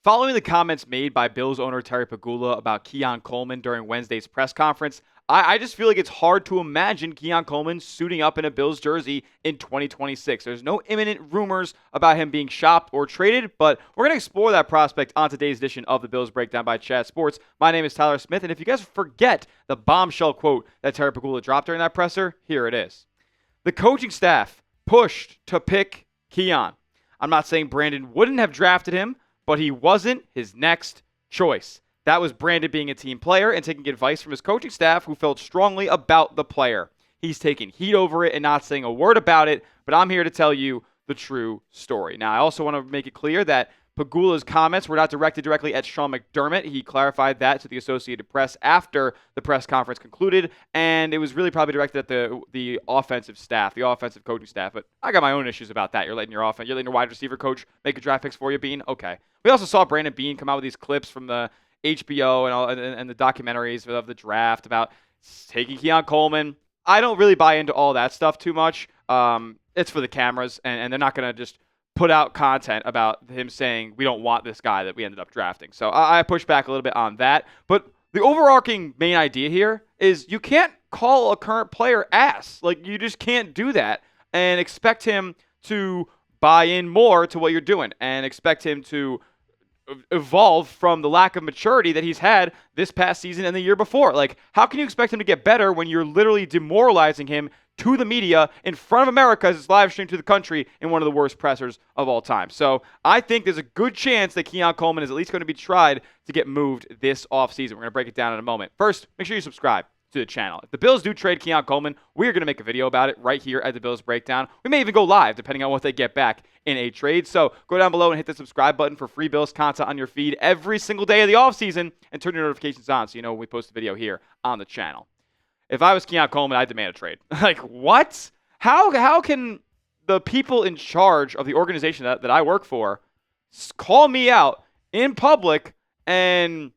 Following the comments made by Bills owner Terry Pegula about Keon Coleman during Wednesday's press conference, I just feel like it's hard to imagine Keon Coleman suiting up in a Bills jersey in 2026. There's no imminent rumors about him being shopped or traded, but we're going to explore that prospect on today's edition of the Bills Breakdown by Chat Sports. My name is Tyler Smith, and if you guys forget the bombshell quote that Terry Pegula dropped during that presser, here it is. The coaching staff pushed to pick Keon. I'm not saying Brandon wouldn't have drafted him, but he wasn't his next choice. That was Brandon being a team player and taking advice from his coaching staff who felt strongly about the player. He's taking heat over it and not saying a word about it, but I'm here to tell you the true story. Now, I also want to make it clear that Pegula's comments were not directed directly at Sean McDermott. He clarified that to the Associated Press after the press conference concluded, and it was really probably directed at the offensive staff, the offensive coaching staff. But I got my own issues about that. You're letting your wide receiver coach make a draft picks for you, Beane? Okay. We also saw Brandon Beane come out with these clips from the HBO and the documentaries of the draft about taking Keon Coleman. I don't really buy into all that stuff too much. It's for the cameras, and they're not going to just put out content about him saying we don't want this guy that we ended up drafting. So I push back a little bit on that. But the overarching main idea here is you can't call a current player ass. Like, you just can't do that and expect him to buy in more to what you're doing and expect him to evolve from the lack of maturity that he's had this past season and the year before. Like, how can you expect him to get better when you're literally demoralizing him to the media in front of America as it's live streamed to the country in one of the worst pressers of all time? So I think there's a good chance that Keon Coleman is at least going to be tried to get moved this offseason. We're going to break it down in a moment. First, make sure you subscribe to the channel. If the Bills do trade Keon Coleman, we're going to make a video about it right here at the Bills Breakdown. We may even go live depending on what they get back in a trade. So go down below and hit the subscribe button for free Bills content on your feed every single day of the offseason and turn your notifications on so you know when we post a video here on the channel. If I was Keon Coleman, I'd demand a trade. Like, what? How can the people in charge of the organization that I work for call me out in public and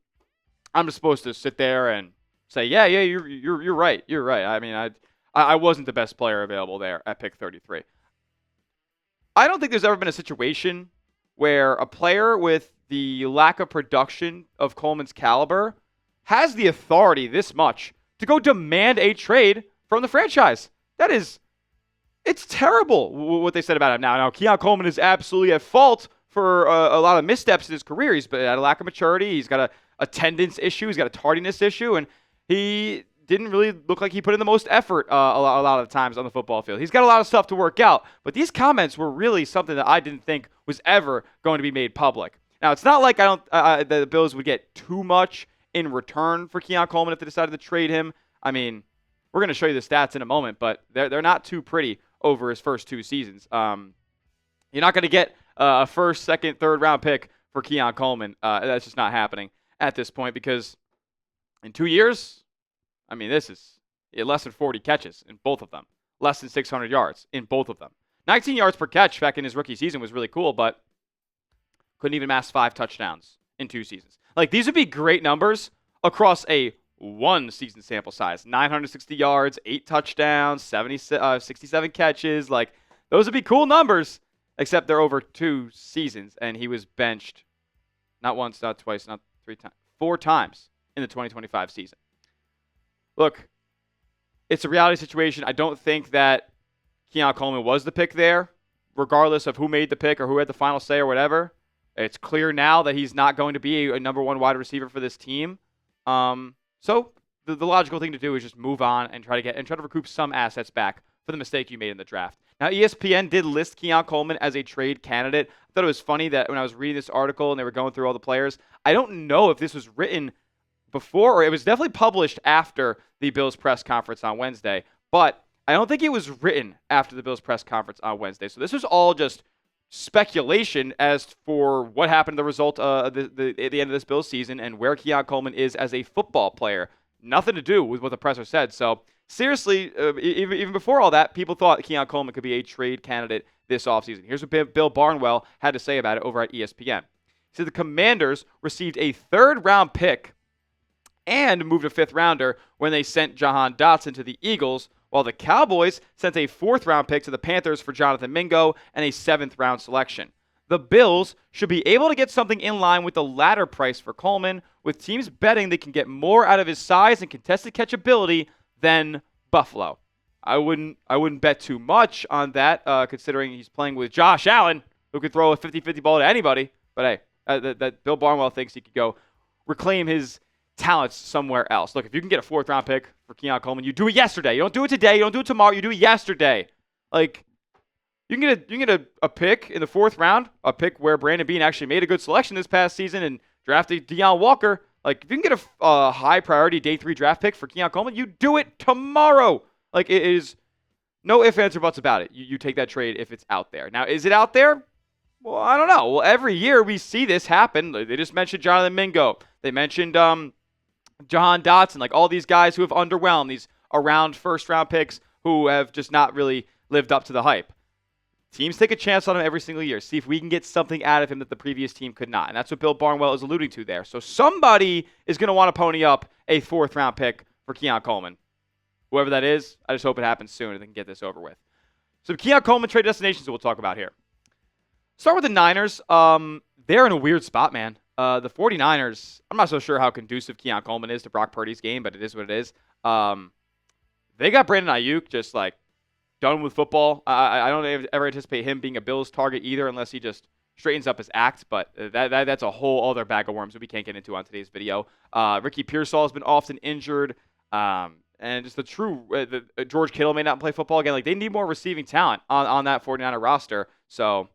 I'm just supposed to sit there and say, yeah, you're right. You're right. I mean, I wasn't the best player available there at pick 33. I don't think there's ever been a situation where a player with the lack of production of Coleman's caliber has the authority this much to go demand a trade from the franchise. It's terrible what they said about him. Now, Keon Coleman is absolutely at fault for a lot of missteps in his career. He's had a lack of maturity. He's got a attendance issue. He's got a tardiness issue, and he didn't really look like he put in the most effort a lot of the times on the football field. He's got a lot of stuff to work out, but these comments were really something that I didn't think was ever going to be made public. Now, it's not like the Bills would get too much in return for Keon Coleman if they decided to trade him. I mean, we're going to show you the stats in a moment, but they're not too pretty over his first two seasons. You're not going to get a first, second, third round pick for Keon Coleman. That's just not happening at this point because in 2 years, I mean, this is less than 40 catches in both of them. Less than 600 yards in both of them. 19 yards per catch back in his rookie season was really cool, but couldn't even amass 5 touchdowns in 2 seasons. Like, these would be great numbers across a one season sample size. 960 yards, 8 touchdowns, 67 catches. Like, those would be cool numbers, except they're over 2 seasons, and he was benched not once, not twice, not 3 times, 4 times in the 2025 season. Look, it's a reality situation. I don't think that Keon Coleman was the pick there, regardless of who made the pick or who had the final say or whatever. It's clear now that he's not going to be a number 1 wide receiver for this team. So the logical thing to do is just move on and try to recoup some assets back for the mistake you made in the draft. Now, ESPN did list Keon Coleman as a trade candidate. I thought it was funny that when I was reading this article and they were going through all the players, I don't know if this was written before or it was definitely published after the Bills press conference on Wednesday, but I don't think it was written after the Bills press conference on Wednesday. So this was all just speculation as for what happened to the result at the end of this Bills season and where Keon Coleman is as a football player. Nothing to do with what the presser said. So seriously, even before all that, people thought Keon Coleman could be a trade candidate this offseason. Here's what Bill Barnwell had to say about it over at ESPN. He said the Commanders received a 3rd-round pick and moved a 5th rounder when they sent Jahan Dotson to the Eagles, while the Cowboys sent a 4th-round pick to the Panthers for Jonathan Mingo and a 7th-round selection. The Bills should be able to get something in line with the latter price for Coleman, with teams betting they can get more out of his size and contested catch ability than Buffalo. I wouldn't bet too much on that, considering he's playing with Josh Allen, who could throw a 50-50 ball to anybody. But hey, that Bill Barnwell thinks he could go reclaim his talents somewhere else. Look, if you can get a 4th-round pick for Keon Coleman, you do it yesterday. You don't do it today. You don't do it tomorrow. You do it yesterday. Like, you can get a pick in the 4th round, a pick where Brandon Beane actually made a good selection this past season and drafted Deion Walker. Like, if you can get a high-priority day 3 draft pick for Keon Coleman, you do it tomorrow. Like, it is no ifs, ands, or buts about it. You take that trade if it's out there. Now, is it out there? Well, I don't know. Well, every year we see this happen. They just mentioned Jonathan Mingo. They mentioned Jahan Dotson. Like, all these guys who have underwhelmed, these around first-round picks who have just not really lived up to the hype. Teams take a chance on him every single year. See if we can get something out of him that the previous team could not. And that's what Bill Barnwell is alluding to there. So somebody is going to want to pony up a 4th-round pick for Keon Coleman. Whoever that is, I just hope it happens soon and they can get this over with. So Keon Coleman trade destinations that we'll talk about here. Start with the Niners. They're in a weird spot, man. The 49ers, I'm not so sure how conducive Keon Coleman is to Brock Purdy's game, but it is what it is. They got Brandon Ayuk just like done with football. I don't ever anticipate him being a Bills target either unless he just straightens up his act, but that's a whole other bag of worms that we can't get into on today's video. Ricky Pearsall has been often injured. And just George Kittle may not play football again. Like, they need more receiving talent on that 49er roster. So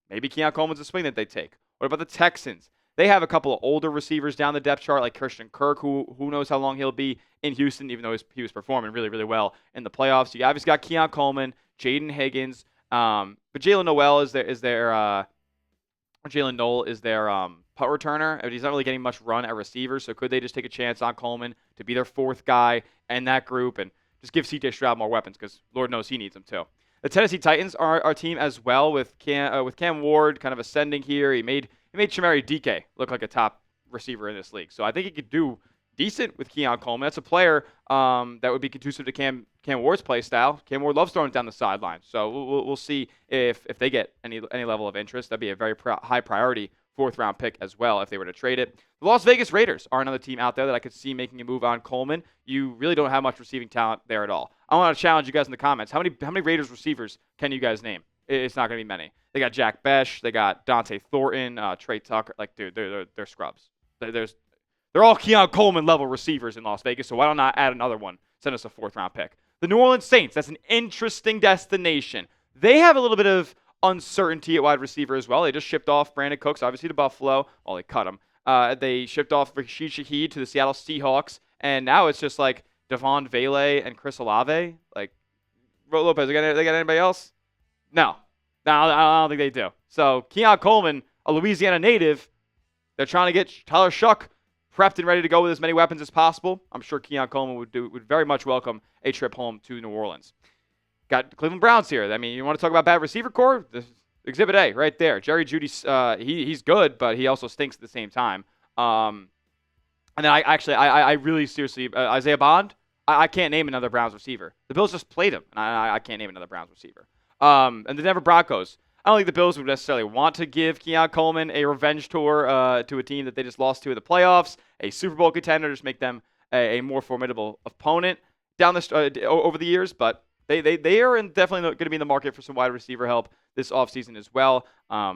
maybe Keon Coleman's a swing that they take. What about the Texans? They have a couple of older receivers down the depth chart, like Christian Kirk, who knows how long he'll be in Houston, even though he was performing really, really well in the playoffs. You obviously got Keon Coleman, Jaden Higgins, but Jalen Noel is their punt returner. I mean, he's not really getting much run at receiver, so could they just take a chance on Coleman to be their 4th guy in that group and just give C.J. Stroud more weapons because Lord knows he needs them too. The Tennessee Titans are our team as well with Cam Ward kind of ascending here. He made Chimere Dike look like a top receiver in this league, so I think he could do decent with Keon Coleman. That's a player that would be conducive to Cam Ward's play style. Cam Ward loves throwing it down the sideline, so we'll see if they get any level of interest. That'd be a very high priority 4th-round pick as well if they were to trade it. The Las Vegas Raiders are another team out there that I could see making a move on Coleman. You really don't have much receiving talent there at all. I want to challenge you guys in the comments. How many Raiders receivers can you guys name? It's not going to be many. They got Jack Besh. They got Dante Thornton, Trey Tucker. Like, dude, they're scrubs. They're all Keon Coleman level receivers in Las Vegas, so why don't I add another one? Send us a 4th-round pick. The New Orleans Saints, that's an interesting destination. They have a little bit of uncertainty at wide receiver as well. They just shipped off Brandon Cooks, obviously, to Buffalo. Well, they cut him. They shipped off Rashid Shaheed to the Seattle Seahawks, and now it's just like Devon Vele and Chris Olave. Like, Lopez, they got anybody else? No, I don't think they do. So Keon Coleman, a Louisiana native, they're trying to get Tyler Shuck prepped and ready to go with as many weapons as possible. I'm sure Keon Coleman would very much welcome a trip home to New Orleans. Got the Cleveland Browns here. I mean, you want to talk about bad receiver core? This Exhibit A right there. Jerry Jeudy, he's good, but he also stinks at the same time. And then I really seriously, Isaiah Bond, I can't name another Browns receiver. The Bills just played him, and I can't name another Browns receiver. And the Denver Broncos, I don't think the Bills would necessarily want to give Keon Coleman a revenge tour to a team that they just lost to in the playoffs, a Super Bowl contender, just make them a more formidable opponent down over the years, but they are definitely going to be in the market for some wide receiver help this offseason as well. I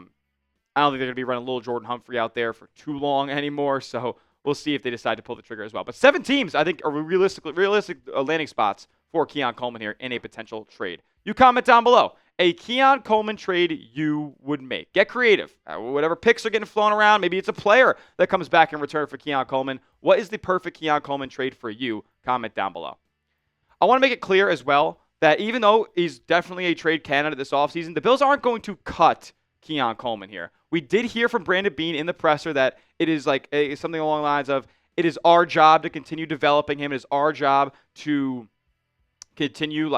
don't think they're going to be running little Jordan Humphrey out there for too long anymore, so we'll see if they decide to pull the trigger as well. But 7 teams, I think, are realistic landing spots for Keon Coleman here in a potential trade. You comment down below. A Keon Coleman trade you would make. Get creative. Whatever picks are getting flown around, maybe it's a player that comes back in return for Keon Coleman. What is the perfect Keon Coleman trade for you? Comment down below. I want to make it clear as well that even though he's definitely a trade candidate this offseason, the Bills aren't going to cut Keon Coleman here. We did hear from Brandon Beane in the presser that it is like something along the lines of, it is our job to continue developing him. It is our job to continue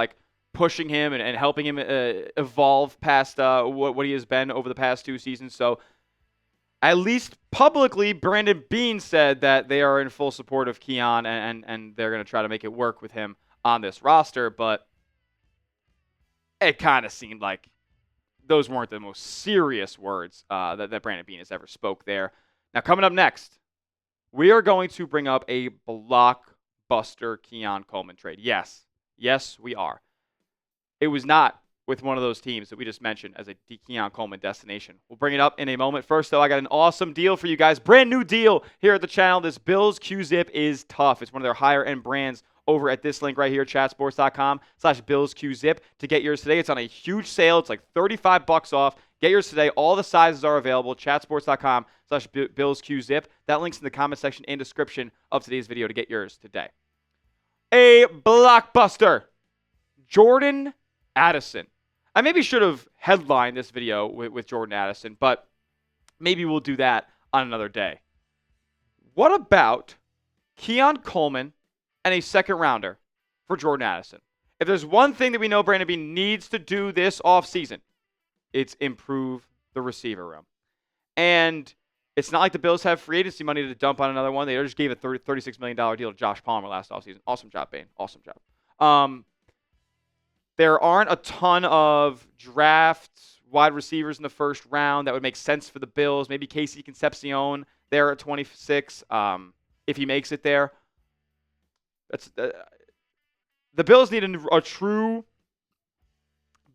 pushing him and helping him evolve past what he has been over the past 2 seasons. So at least publicly, Brandon Beane said that they are in full support of Keon and they're going to try to make it work with him on this roster. But it kind of seemed like those weren't the most serious words that Brandon Beane has ever spoke there. Now, coming up next, we are going to bring up a blockbuster Keon Coleman trade. Yes, we are. It was not with one of those teams that we just mentioned as a Keon Coleman destination. We'll bring it up in a moment. First, though, I got an awesome deal for you guys. Brand new deal here at the channel. This Bills Q-Zip is tough. It's one of their higher-end brands over at this link right here, chatsports.com/BillsQZip to get yours today. It's on a huge sale. It's like $35 off. Get yours today. All the sizes are available. chatsports.com/BillsQZip. That link's in the comment section and description of today's video to get yours today. A blockbuster. Jordan Addison. I maybe should have headlined this video with Jordan Addison, but maybe we'll do that on another day. What about Keon Coleman and a second rounder for Jordan Addison? If there's one thing that we know Brandon Beane needs to do this offseason, it's improve the receiver room. And it's not like the Bills have free agency money to dump on another one. They just gave a $36 million deal to Josh Palmer last offseason. Awesome job, Beane. Awesome job. There aren't a ton of draft wide receivers in the first round that would make sense for the Bills. Maybe Casey Concepcion there at 26 if he makes it there. The Bills need a true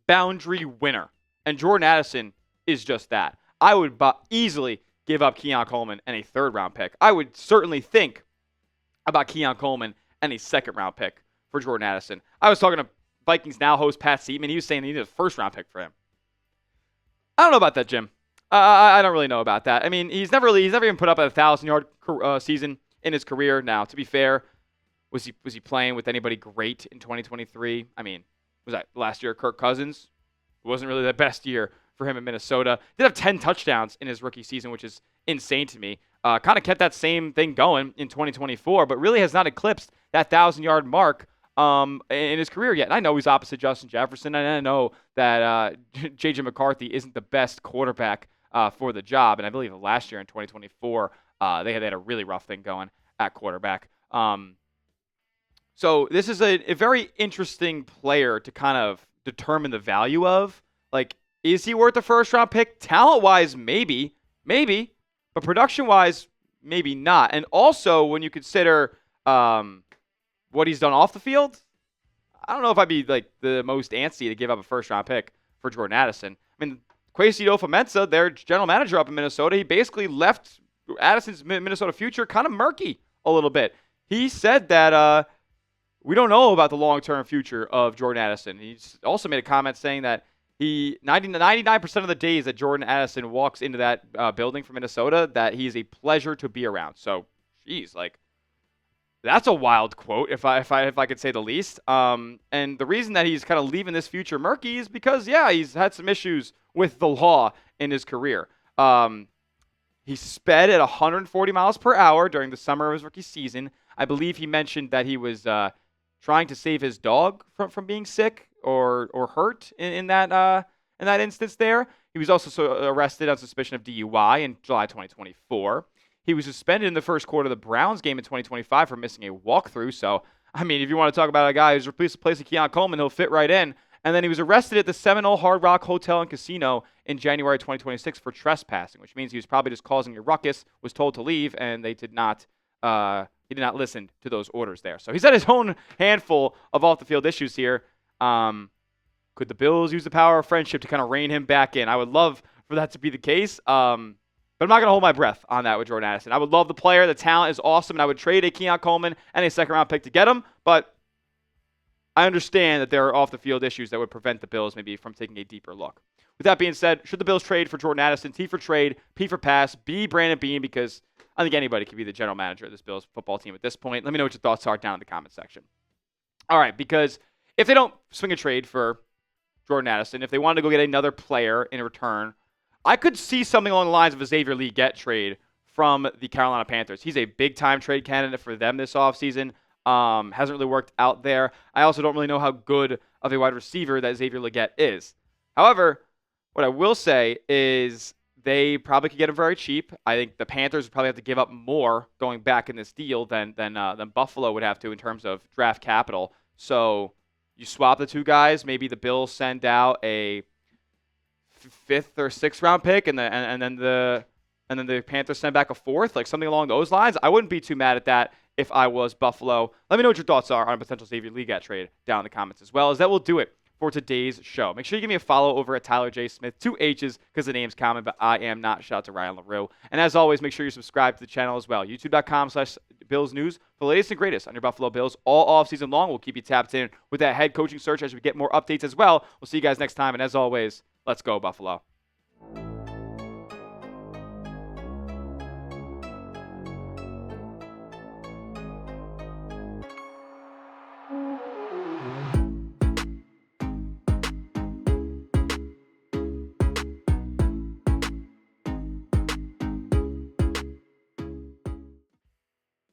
boundary winner, and Jordan Addison is just that. I would easily give up Keon Coleman and a third-round pick. I would certainly think about Keon Coleman and a second-round pick for Jordan Addison. I was talking to Vikings Now host Pat Seaman. He was saying they needed a first-round pick for him. I don't know about that, Jim. I don't really know about that. I mean, he's never even put up a 1,000-yard season in his career. Now, to be fair, was he playing with anybody great in 2023? I mean, was that last year Kirk Cousins? It wasn't really the best year for him in Minnesota. Did have 10 touchdowns in his rookie season, which is insane to me. Kind of kept that same thing going in 2024, but really has not eclipsed that 1,000-yard mark in his career yet. And I know he's opposite Justin Jefferson, and I know that J.J. McCarthy isn't the best quarterback for the job. And I believe last year in 2024, they had a really rough thing going at quarterback. So this is a very interesting player to kind of determine the value of. Like, is he worth a first-round pick? Talent-wise, maybe. But production-wise, maybe not. And also, when you consider what he's done off the field, I don't know if I'd be like the most antsy to give up a first-round pick for Jordan Addison. I mean, Kwesi Adofo-Mensah, their general manager up in Minnesota, he basically left Addison's Minnesota future kind of murky a little bit. He said that we don't know about the long-term future of Jordan Addison. He's also made a comment saying that 99% of the days that Jordan Addison walks into that building for Minnesota, that he's a pleasure to be around. So, geez, like, that's a wild quote, if I could say the least. And the reason that he's kind of leaving this future murky is because, yeah, he's had some issues with the law in his career. He sped at 140 miles per hour during the summer of his rookie season. I believe he mentioned that he was trying to save his dog from being sick or hurt in that instance there. He was also arrested on suspicion of DUI in July 2024. He was suspended in the first quarter of the Browns game in 2025 for missing a walkthrough. So, I mean, if you want to talk about a guy who's replacing Keon Coleman, he'll fit right in. And then he was arrested at the Seminole Hard Rock Hotel and Casino in January 2026 for trespassing, which means he was probably just causing a ruckus, was told to leave, and they did not listen to those orders there. So he's had his own handful of off-the-field issues here. Could the Bills use the power of friendship to kind of rein him back in? I would love for that to be the case. But I'm not going to hold my breath on that with Jordan Addison. I would love the player. The talent is awesome, and I would trade a Keon Coleman and a second-round pick to get him. But I understand that there are off-the-field issues that would prevent the Bills maybe from taking a deeper look. With that being said, should the Bills trade for Jordan Addison? T for trade, P for pass, B, Brandon Beane, because I think anybody could be the general manager of this Bills football team at this point. Let me know what your thoughts are down in the comment section. All right, because if they don't swing a trade for Jordan Addison, if they wanted to go get another player in return, I could see something along the lines of a Xavier Legette trade from the Carolina Panthers. He's a big-time trade candidate for them this offseason. Hasn't really worked out there. I also don't really know how good of a wide receiver that Xavier Legette is. However, what I will say is they probably could get him very cheap. I think the Panthers would probably have to give up more going back in this deal than Buffalo would have to in terms of draft capital. So you swap the two guys. Maybe the Bills send out a fifth or sixth round pick, and then the Panthers send back a fourth, like something along those lines. I wouldn't be too mad at that if I was Buffalo. Let me know what your thoughts are on a potential Xavier Legat trade down in the comments as well. As that will do it for today's show. Make sure you give me a follow over at Tyler J. Smith, 2 H's because the name's common, but I am not. Shout out to Ryan LaRue. And as always, make sure you subscribe to the channel as well. YouTube.com/Bills News for the latest and greatest on your Buffalo Bills all off season long. We'll keep you tapped in with that head coaching search as we get more updates as well. We'll see you guys next time. And as always, let's go Buffalo.